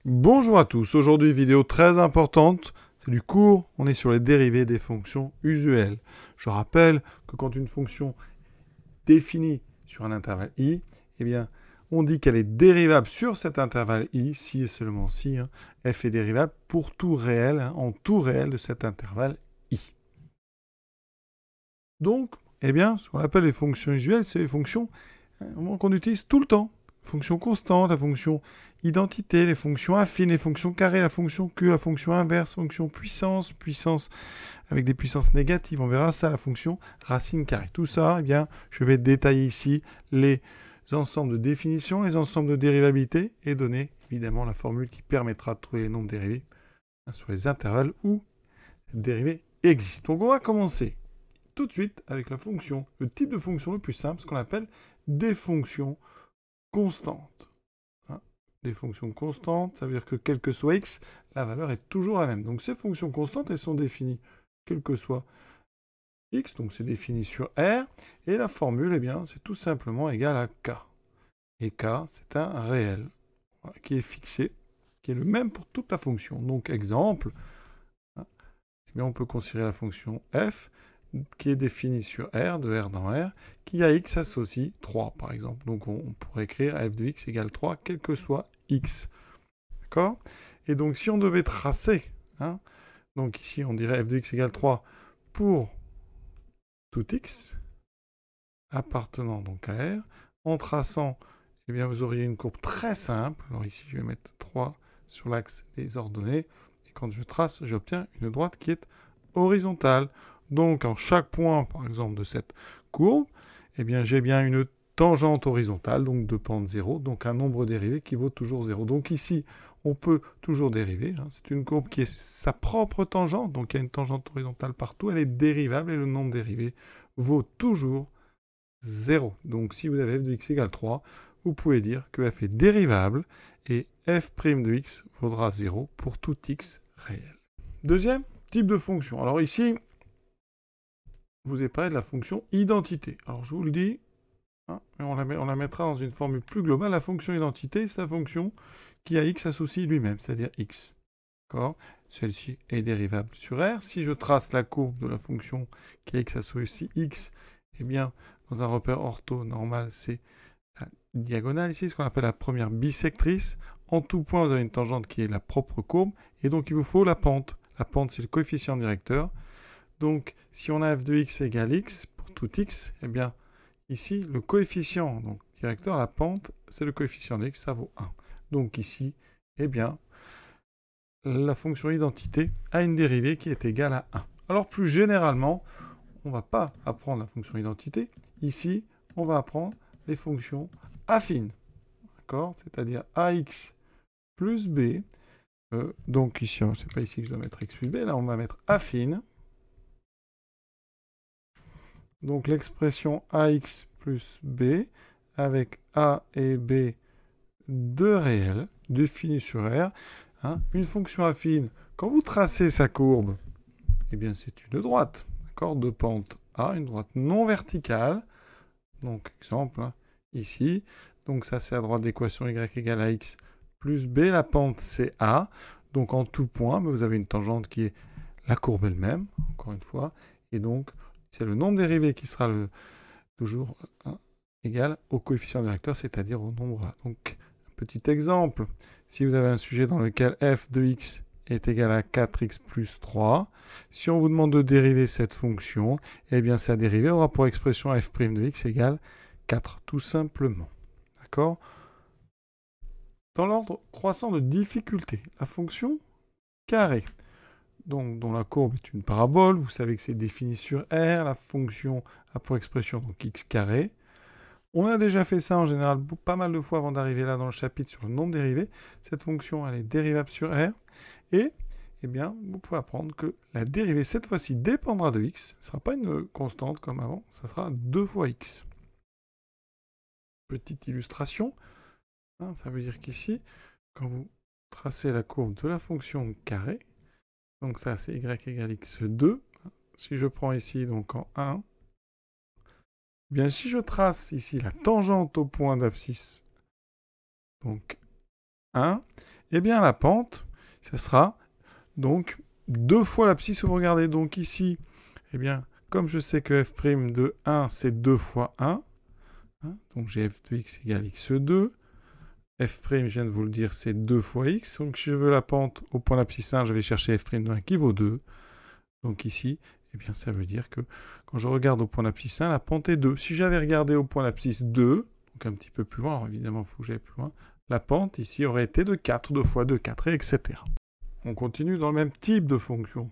Bonjour à tous, aujourd'hui vidéo très importante, c'est du cours, on est sur les dérivés des fonctions usuelles. Je rappelle que quand une fonction définie sur un intervalle i, eh bien, on dit qu'elle est dérivable sur cet intervalle i, si et seulement si, f est dérivable pour tout réel, en tout réel de cet intervalle i. Donc, eh bien, ce qu'on appelle les fonctions usuelles, c'est les fonctions qu'on utilise tout le temps. Fonction constante, la fonction identité, les fonctions affines, les fonctions carrées, la fonction Q, la fonction inverse, fonction puissance, puissance avec des puissances négatives, on verra ça, la fonction racine carrée. Tout ça, eh bien, je vais détailler ici les ensembles de définitions, les ensembles de dérivabilité et donner évidemment la formule qui permettra de trouver les nombres dérivés sur les intervalles où cette dérivée existe. Donc on va commencer tout de suite avec la fonction, le type de fonction le plus simple, ce qu'on appelle des fonctions constantes. Des fonctions constantes, ça veut dire que quel que soit x, la valeur est toujours la même. Donc ces fonctions constantes, elles sont définies quel que soit x, donc c'est défini sur R, et la formule, eh bien, c'est tout simplement égal à k. Et k, c'est un réel, qui est fixé, qui est le même pour toute la fonction. Donc exemple, eh bien, on peut considérer la fonction f, qui est définie sur R, de R dans R, qui à x associe 3, par exemple. Donc on pourrait écrire f de x égale 3, quel que soit x. D'accord? Et donc si on devait tracer, donc ici on dirait f de x égale 3 pour tout x, appartenant donc à R, en traçant, eh bien vous auriez une courbe très simple. Alors ici je vais mettre 3 sur l'axe des ordonnées, et quand je trace, j'obtiens une droite qui est horizontale. Donc, en chaque point, par exemple, de cette courbe, eh bien, j'ai bien une tangente horizontale, donc de pente 0, donc un nombre dérivé qui vaut toujours 0. Donc ici, on peut toujours dériver. C'est une courbe qui est sa propre tangente, donc il y a une tangente horizontale partout, elle est dérivable et le nombre dérivé vaut toujours 0. Donc si vous avez f de x égale 3, vous pouvez dire que f est dérivable et f' de x vaudra 0 pour tout x réel. Deuxième type de fonction. Alors ici, je vous ai parlé de la fonction identité. Alors je vous le dis, on la mettra dans une formule plus globale. La fonction identité, c'est la fonction qui à x associe lui-même, c'est-à-dire x. D'accord ? Celle-ci est dérivable sur R. Si je trace la courbe de la fonction qui à x associe x, eh bien, dans un repère ortho normal, c'est la diagonale ici, ce qu'on appelle la première bisectrice. En tout point, vous avez une tangente qui est la propre courbe, et donc il vous faut la pente. La pente, c'est le coefficient directeur. Donc, si on a f de x égale x, pour tout x, eh bien, ici, le coefficient donc, directeur, la pente, c'est le coefficient de x, ça vaut 1. Donc ici, eh bien, la fonction identité a une dérivée qui est égale à 1. Alors, plus généralement, on ne va pas apprendre la fonction identité. Ici, on va apprendre les fonctions affines. D'accord ? C'est-à-dire ax plus b. Donc ici, c'est pas ici que je dois mettre x plus b, là, on va mettre affine. Donc l'expression ax plus b avec a et b deux réels définis sur R. Une fonction affine, quand vous tracez sa courbe, eh bien c'est une droite, d'accord, de pente A, une droite non verticale. Donc exemple ici, donc ça c'est la droite d'équation y égale à x plus b, la pente c'est A. Donc en tout point, vous avez une tangente qui est la courbe elle-même, encore une fois, et donc c'est le nombre dérivé qui sera toujours égal au coefficient directeur, c'est-à-dire au nombre A. Donc, un petit exemple, si vous avez un sujet dans lequel f de x est égal à 4x plus 3, si on vous demande de dériver cette fonction, eh bien sa dérivée aura pour expression f' de x égale 4, tout simplement. D'accord ? Dans l'ordre croissant de difficulté, la fonction carré, donc dont la courbe est une parabole, vous savez que c'est défini sur R, la fonction a pour expression donc x carré. On a déjà fait ça en général pas mal de fois avant d'arriver là dans le chapitre sur le nombre dérivé. Cette fonction, elle est dérivable sur R. Et, eh bien, vous pouvez apprendre que la dérivée, cette fois-ci, dépendra de x. Ce ne sera pas une constante comme avant, ça sera 2 fois x. Petite illustration. Ça veut dire qu'ici, quand vous tracez la courbe de la fonction carré, donc ça c'est y égale x2. Si je prends ici donc en 1, bien, si je trace ici la tangente au point d'abscisse, donc 1, eh bien la pente, ce sera donc 2 fois l'abscisse sauvegardée. Donc ici, eh bien, comme je sais que f' de 1, c'est 2 fois 1, hein, donc j'ai f de x égale x2. F', je viens de vous le dire, c'est 2 fois x. Donc si je veux la pente au point d'abscisse 1, je vais chercher f' de 1 qui vaut 2. Donc ici, eh bien, ça veut dire que quand je regarde au point d'abscisse 1, la pente est 2. Si j'avais regardé au point d'abscisse 2, donc un petit peu plus loin, alors évidemment, il faut que j'aille plus loin, la pente ici aurait été de 4, 2 fois 2, 4, et etc. On continue dans le même type de fonction.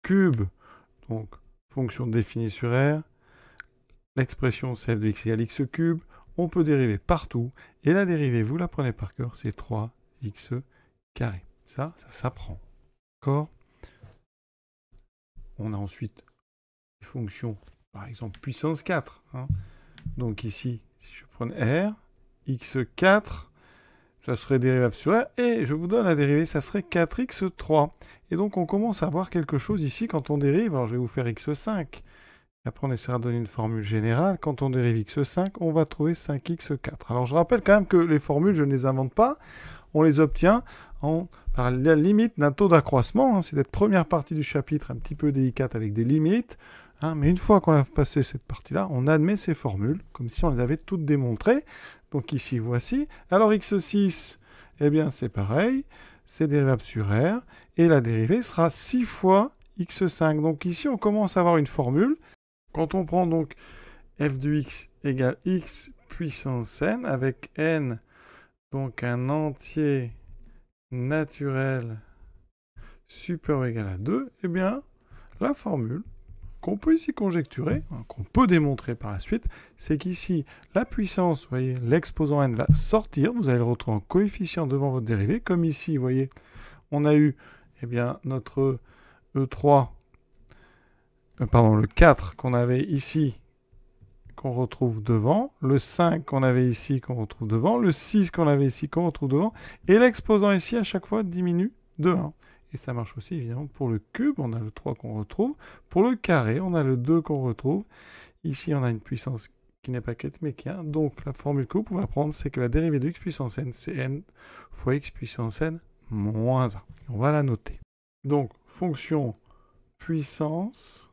Cube, donc fonction définie sur R. L'expression c'est f de x égale x cube. On peut dériver partout. Et la dérivée, vous la prenez par cœur, c'est 3x carré. Ça s'apprend. D'accord ? On a ensuite des fonctions, par exemple, puissance 4. Hein. Donc ici, si je prenais R, x4, ça serait dérivable sur R, et je vous donne la dérivée, ça serait 4x3. Et donc on commence à voir quelque chose ici quand on dérive. Alors je vais vous faire x5. Et après on essaiera de donner une formule générale. Quand on dérive x5, on va trouver 5x4. Alors je rappelle quand même que les formules, je ne les invente pas. On les obtient par la limite d'un taux d'accroissement. Hein. C'est cette première partie du chapitre un petit peu délicate avec des limites. Hein, mais une fois qu'on a passé cette partie-là, on admet ces formules, comme si on les avait toutes démontrées. Donc ici, voici. Alors x6, eh bien c'est pareil. C'est dérivable sur R. Et la dérivée sera 6 fois x5. Donc ici, on commence à avoir une formule. Quand on prend donc f de x égale x puissance n, avec n, donc un entier naturel supérieur ou égal à 2, eh bien, la formule qu'on peut ici conjecturer, qu'on peut démontrer par la suite, c'est qu'ici, la puissance, vous voyez, l'exposant n va sortir, vous allez le retrouver en coefficient devant votre dérivée, comme ici, vous voyez, on a eu, eh bien, notre E3, le 4 qu'on avait ici, qu'on retrouve devant, le 5 qu'on avait ici, qu'on retrouve devant, le 6 qu'on avait ici, qu'on retrouve devant, et l'exposant ici, à chaque fois, diminue de 1. Et ça marche aussi, évidemment, pour le cube, on a le 3 qu'on retrouve. Pour le carré, on a le 2 qu'on retrouve. Ici, on a une puissance qui n'est pas 4, mais qui est 1. Donc, la formule que vous pouvez apprendre, c'est que la dérivée de x puissance n, c'est n fois x puissance n moins 1. On va la noter. Donc, fonction puissance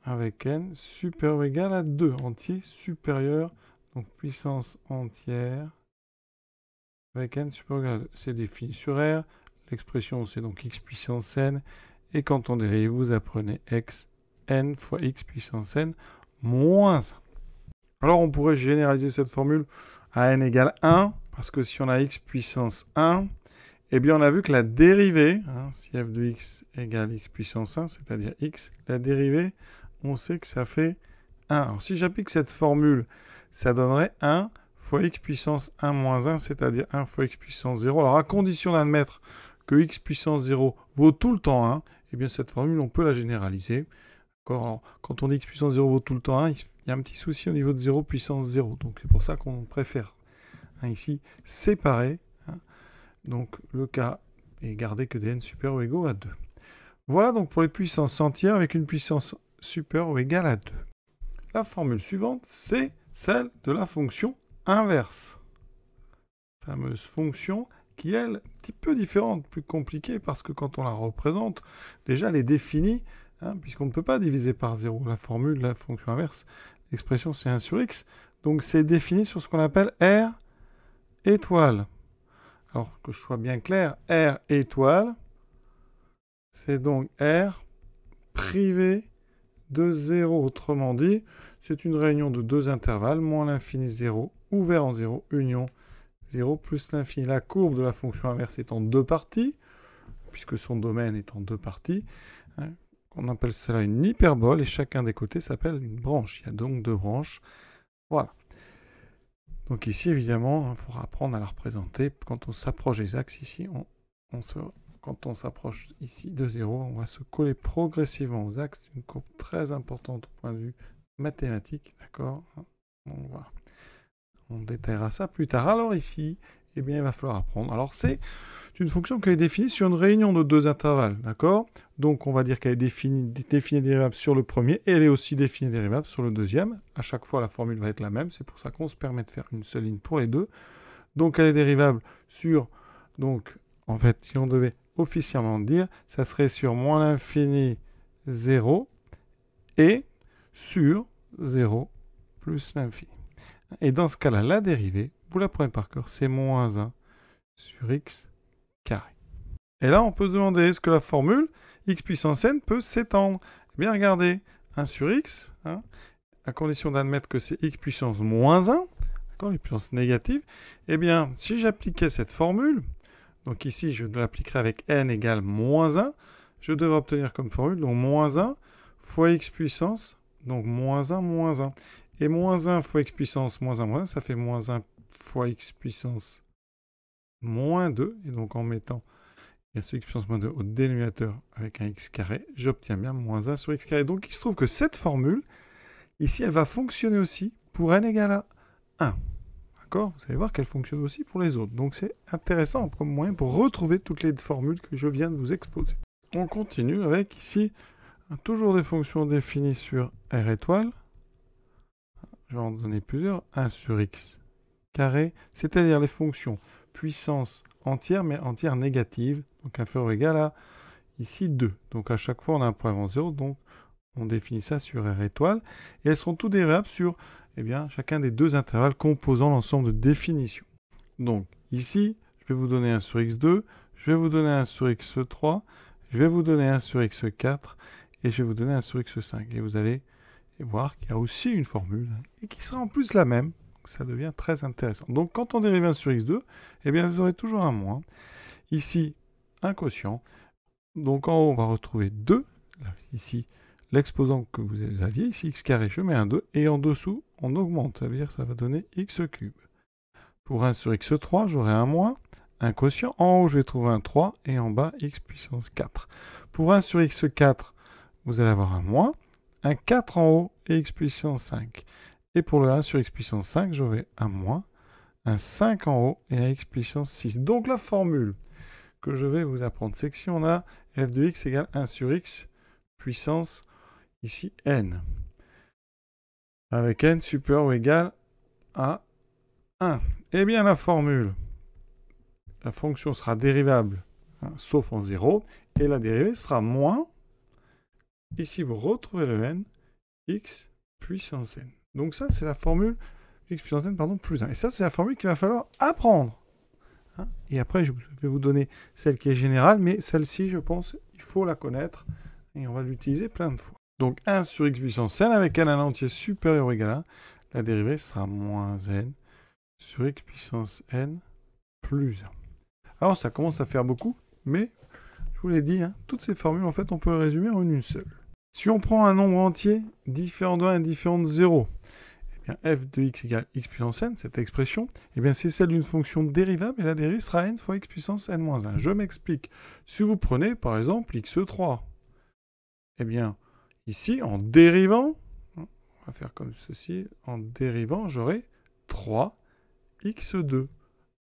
avec n supérieur ou égal à 2, entier supérieur, donc puissance entière, avec n supérieur ou égal à 2. C'est défini sur R, l'expression c'est donc x puissance n, et quand on dérive, vous apprenez x, n fois x puissance n moins 1. Alors on pourrait généraliser cette formule à n égale 1, parce que si on a x puissance 1, eh bien on a vu que la dérivée, si f de x égale x puissance 1, c'est-à-dire x, la dérivée, on sait que ça fait 1. Alors si j'applique cette formule, ça donnerait 1 fois x puissance 1 moins 1, c'est-à-dire 1 fois x puissance 0. Alors à condition d'admettre que x puissance 0 vaut tout le temps 1, eh bien cette formule, on peut la généraliser. Alors, quand on dit x puissance 0 vaut tout le temps 1, il y a un petit souci au niveau de 0 puissance 0. Donc c'est pour ça qu'on préfère ici séparer. Donc le cas est gardé que des n supérieurs ou égaux à 2. Voilà donc pour les puissances entières avec une puissance supérieure ou égale à 2. La formule suivante, c'est celle de la fonction inverse. Fameuse fonction qui est, elle, un petit peu différente, plus compliquée, parce que quand on la représente, déjà elle est définie, puisqu'on ne peut pas diviser par 0. La formule de la fonction inverse, l'expression c'est 1 sur x, donc c'est défini sur ce qu'on appelle R étoile. Alors, que je sois bien clair, R étoile, c'est donc R privé de 0. Autrement dit, c'est une réunion de deux intervalles, moins l'infini 0, ouvert en 0, union 0 plus l'infini. La courbe de la fonction inverse est en deux parties, puisque son domaine est en deux parties. On appelle cela une hyperbole, et chacun des côtés s'appelle une branche. Il y a donc deux branches. Voilà. Donc ici, évidemment, il faudra apprendre à la représenter. Quand on s'approche des axes, ici, quand on s'approche ici de 0, on va se coller progressivement aux axes. C'est une courbe très importante au point de vue mathématique, d'accord ? Donc voilà. On détaillera ça plus tard. Alors ici, eh bien, il va falloir apprendre. Alors c'est une fonction qui est définie sur une réunion de deux intervalles, d'accord ? Donc on va dire qu'elle est définie dérivable sur le premier, et elle est aussi définie dérivable sur le deuxième. À chaque fois, la formule va être la même. C'est pour ça qu'on se permet de faire une seule ligne pour les deux. Donc elle est dérivable sur, donc en fait, si on devait officiellement dire, ça serait sur moins l'infini 0 et sur 0 plus l'infini. Et dans ce cas-là, la dérivée, vous la prenez par cœur, c'est moins 1 sur x carré. Et là, on peut se demander, est-ce que la formule x puissance n peut s'étendre? Eh bien, regardez, 1 sur x, à condition d'admettre que c'est x puissance moins 1, d'accord, les puissances négatives, eh bien, si j'appliquais cette formule, donc ici, je l'appliquerai avec n égale moins 1, je devrais obtenir comme formule, donc moins 1 fois x puissance, donc moins 1, moins 1. Et moins 1 fois x puissance moins 1, moins 1, ça fait moins 1 fois x puissance moins 2. Et donc en mettant ce x puissance moins 2 au dénominateur avec un x carré, j'obtiens bien moins 1 sur x carré. Donc il se trouve que cette formule, ici, elle va fonctionner aussi pour n égale à 1. D'accord? Vous allez voir qu'elle fonctionne aussi pour les autres. Donc c'est intéressant comme moyen pour retrouver toutes les formules que je viens de vous exposer. On continue avec ici toujours des fonctions définies sur R étoile. Je vais en donner plusieurs. 1 sur x carré, c'est-à-dire les fonctions puissance entière, mais entière négative, donc inférieure ou égale à, ici, 2. Donc à chaque fois, on a un point avant 0, donc on définit ça sur R étoile. Et elles seront toutes dérivables sur chacun des deux intervalles composant l'ensemble de définitions. Donc ici, je vais vous donner 1 sur x2, je vais vous donner 1 sur x3, je vais vous donner 1 sur x4, et je vais vous donner 1 sur x5. Et vous allez voir qu'il y a aussi une formule, et qui sera en plus la même. Ça devient très intéressant. Donc quand on dérive 1 sur x2, vous aurez toujours un moins. Ici, un quotient. Donc en haut, on va retrouver 2. Ici, l'exposant que vous aviez. Ici, x carré, je mets un 2. Et en dessous, on augmente. Ça veut dire que ça va donner x cube. Pour 1 sur x3, j'aurai un moins, un quotient. En haut, je vais trouver un 3. Et en bas, x puissance 4. Pour 1 sur x4, vous allez avoir un moins, un 4 en haut et x puissance 5. Et pour le 1 sur x puissance 5, j'aurai un moins, un 5 en haut et un x puissance 6. Donc la formule que je vais vous apprendre, c'est que si on a f de x égale 1 sur x puissance, ici, n, avec n supérieur ou égal à 1, eh bien la formule, la fonction sera dérivable, sauf en 0, et la dérivée sera moins, ici vous retrouvez le n, x puissance n. Donc ça, c'est la formule x puissance n, plus 1. Et ça, c'est la formule qu'il va falloir apprendre. Et après, je vais vous donner celle qui est générale, mais celle-ci, je pense, il faut la connaître. Et on va l'utiliser plein de fois. Donc 1 sur x puissance n avec n à entier supérieur ou égal à 1. La dérivée sera moins n sur x puissance n plus 1. Alors, ça commence à faire beaucoup, mais je vous l'ai dit, toutes ces formules, en fait, on peut les résumer en une seule. Si on prend un nombre entier différent de 1 et différent de 0, f de x égale x puissance n, cette expression, c'est celle d'une fonction dérivable et la dérivée sera n fois x puissance n moins 1. Je m'explique. Si vous prenez par exemple x3, ici en dérivant, on va faire comme ceci, en dérivant, j'aurai 3x2.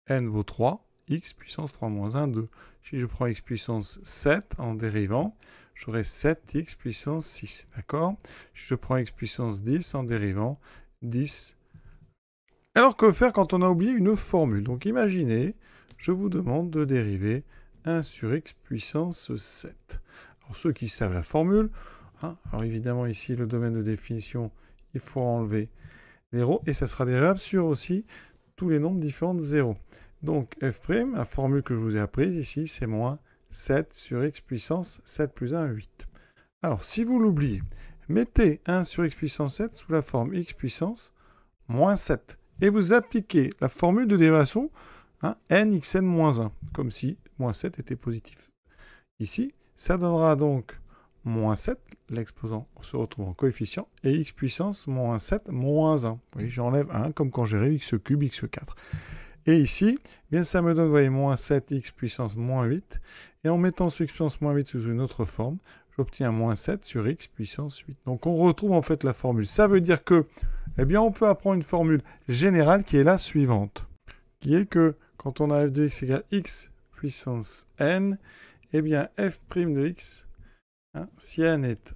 n vaut 3, x puissance 3 moins 1, 2. Si je prends x puissance 7 en dérivant, j'aurai 7x puissance 6, d'accord? Si je prends x puissance 10 en dérivant, 10. Alors que faire quand on a oublié une formule? Donc imaginez, je vous demande de dériver 1 sur x puissance 7. Alors ceux qui savent la formule, alors évidemment ici le domaine de définition, il faut enlever 0 et ça sera dérivable sur aussi tous les nombres différents de 0. Donc f', la formule que je vous ai apprise ici, c'est moins 7 sur x puissance 7 plus 1, 8. Alors si vous l'oubliez, mettez 1 sur x puissance 7 sous la forme x puissance moins 7. Et vous appliquez la formule de dérivation n xn moins 1, comme si moins 7 était positif. Ici, ça donnera donc moins 7, l'exposant se retrouve en coefficient, et x puissance moins 7 moins 1. Vous voyez, j'enlève 1, comme quand j'ai x cube, x4. Et ici, ça me donne, vous voyez, moins 7x puissance moins 8. Et en mettant ce x puissance moins 8 sous une autre forme, j'obtiens moins 7 sur x puissance 8. Donc on retrouve en fait la formule. Ça veut dire que, on peut apprendre une formule générale qui est la suivante. Qui est que, quand on a f de x égale x puissance n, f' de x, si n est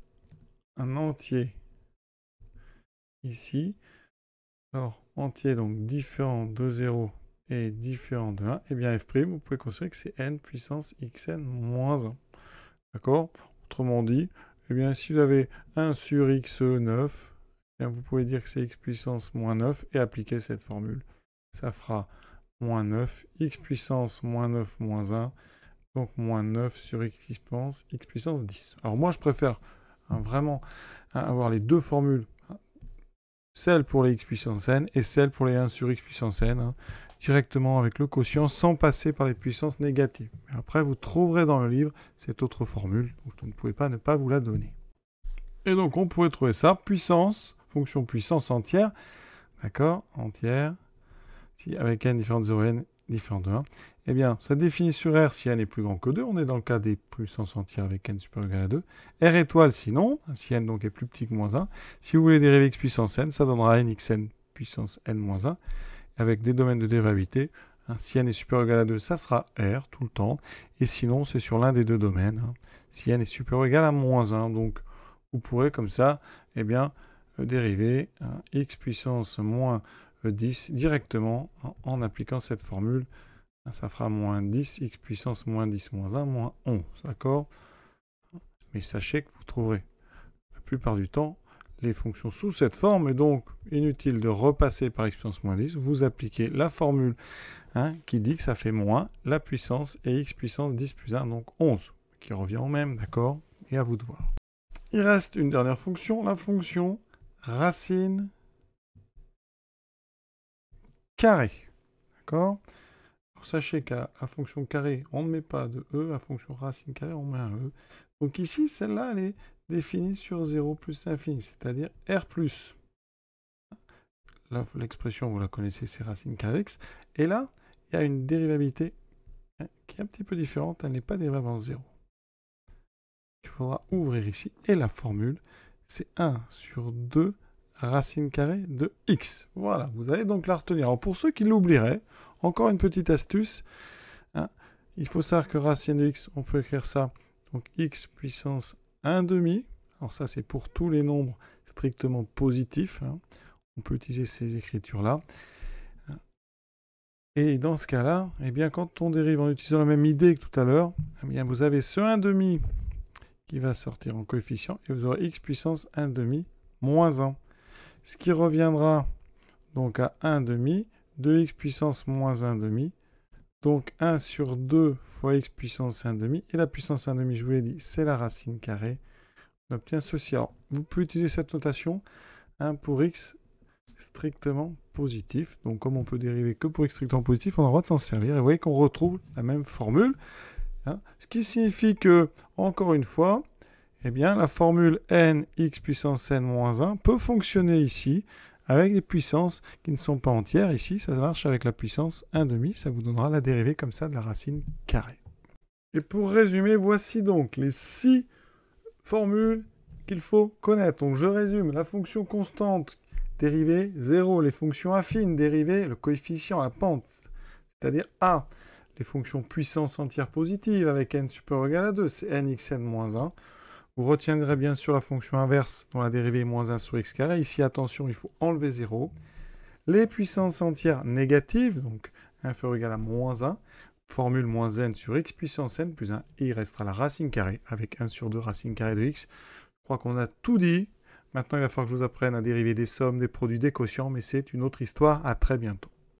un entier ici, alors entier donc différent de 0 est différent de 1, eh bien f', vous pouvez considérer que c'est n puissance xn moins 1. D'accord? Autrement dit, eh bien, si vous avez 1 sur x9, eh bien, vous pouvez dire que c'est x puissance moins 9 et appliquer cette formule. Ça fera moins 9, x puissance moins 9 moins 1, donc moins 9 sur x puissance 10. Alors moi, je préfère vraiment avoir les deux formules, celle pour les x puissance n et celle pour les 1 sur x puissance n, directement avec le quotient sans passer par les puissances négatives. Après, vous trouverez dans le livre cette autre formule, donc je ne pouvais pas ne pas vous la donner. Et donc, on pourrait trouver ça, puissance, fonction puissance entière, d'accord, entière, si avec n différent de 0 n différent de 1, eh bien, ça définit sur R si n est plus grand que 2, on est dans le cas des puissances entières avec n supérieur ou égal à 2, R étoile sinon, si n donc est plus petit que moins 1, si vous voulez dériver x puissance n, ça donnera n xn puissance n moins 1, avec des domaines de dérivabilité. Si n est supérieur ou égal à 2, ça sera R tout le temps. Et sinon, c'est sur l'un des deux domaines. Si n est supérieur ou égal à moins 1. Donc, vous pourrez comme ça, eh bien, dériver x puissance moins 10 directement en appliquant cette formule. Ça fera moins 10, x puissance moins 10 moins 1, moins 11. D'accord? Mais sachez que vous trouverez la plupart du temps les fonctions sous cette forme, et donc inutile de repasser par x puissance moins 10, vous appliquez la formule qui dit que ça fait moins la puissance et x puissance 10 plus 1, donc 11, qui revient au même, d'accord? Et à vous de voir. Il reste une dernière fonction, la fonction racine carrée, d'accord? Sachez qu'à la fonction carrée, on ne met pas de e, à la fonction racine carrée, on met un e. Donc ici, celle-là, elle est définie sur 0 plus infini, c'est-à-dire R+. Là, l'expression, vous la connaissez, c'est racine carrée x. Et là, il y a une dérivabilité qui est un petit peu différente, elle n'est pas dérivable en 0. Il faudra ouvrir ici, et la formule, c'est 1 sur 2 racine carrée de x. Voilà, vous allez donc la retenir. Alors pour ceux qui l'oublieraient, encore une petite astuce, il faut savoir que racine de x, on peut écrire ça, donc x puissance 1/2. Alors ça, c'est pour tous les nombres strictement positifs. On peut utiliser ces écritures-là. Et dans ce cas-là, eh bien, quand on dérive en utilisant la même idée que tout à l'heure, eh bien, vous avez ce 1/2 qui va sortir en coefficient, et vous aurez x puissance 1/2 moins 1. Ce qui reviendra donc à 1/2 de x puissance moins 1/2. Donc 1 sur 2 fois x puissance 1/2. Et la puissance 1/2, je vous l'ai dit, c'est la racine carrée. On obtient ceci. Alors, vous pouvez utiliser cette notation pour x strictement positif. Donc, comme on peut dériver que pour x strictement positif, on a le droit de s'en servir. Et vous voyez qu'on retrouve la même formule. Ce qui signifie que, encore une fois, eh bien, la formule n x puissance n moins 1 peut fonctionner ici avec des puissances qui ne sont pas entières. Ici, ça marche avec la puissance 1/2. Ça vous donnera la dérivée comme ça de la racine carrée. Et pour résumer, voici donc les 6 formules qu'il faut connaître. Donc je résume, la fonction constante dérivée 0, les fonctions affines dérivées, le coefficient, la pente, c'est-à-dire a, les fonctions puissance entière positive avec n supérieur ou égal à 2, c'est n xn moins 1. Vous retiendrez bien sûr la fonction inverse dont la dérivée est moins 1 sur x carré. Ici, attention, il faut enlever 0. Les puissances entières négatives, donc inférieur ou égal à moins 1, formule moins n sur x puissance n plus 1, et il restera la racine carrée avec 1 sur 2 racine carrée de x. Je crois qu'on a tout dit. Maintenant, il va falloir que je vous apprenne à dériver des sommes, des produits, des quotients, mais c'est une autre histoire. À très bientôt.